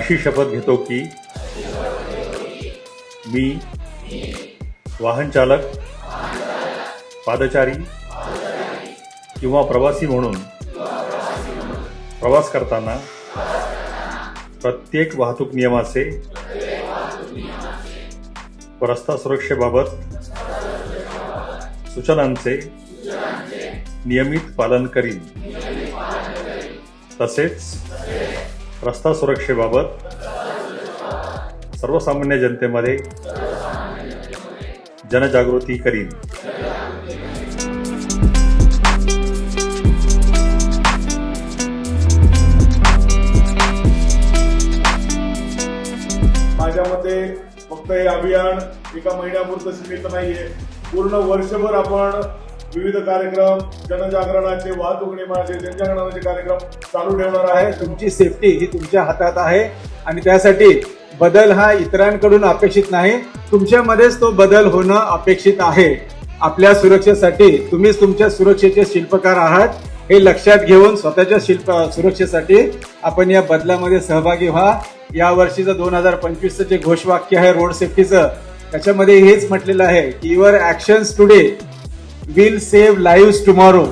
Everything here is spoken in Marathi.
अशी शपथ घेतो की मी वाहन चालक, पादचारी किंवा प्रवासी म्हणून प्रवास करताना प्रत्येक वाहतूक नियमाचे व रस्ता सुरक्षेबाबत सूचनांचे नियमित पालन करीन। तसेच रस्ता सुरक्षेबाबत सर्वसामान्य जनतेमध्ये जनजागृती करीन। माझ्या मते फक्त हे अभियान एका महिन्यापुरतं सीमित नाहीये, पूर्ण वर्षभर आपण विविध कार्यक्रम, जनजागरणाचे, वाहतूक नियमाचे, जनजागरणाचे कार्यक्रम चालू ठेवणार आहे। तुमची सेफ्टी ही तुमच्या हातात आहे आणि त्यासाठी बदल हा इतरांकडून अपेक्षित नाही, तुमच्यामध्येच तो बदल होणं अपेक्षित आहे। आपल्या सुरक्षेसाठी तुम्हीच तुमच्या सुरक्षेचे शिल्पकार आहात, हे लक्षात घेऊन स्वतःच्या सुरक्षेसाठी आपण या बदलामध्ये सहभागी व्हा। या वर्षीचं 2025चं जे घोषवाक्य आहे रोड सेफ्टीचं, त्याच्यामध्ये हेच म्हटलेलं आहे की your actions today will save lives tomorrow.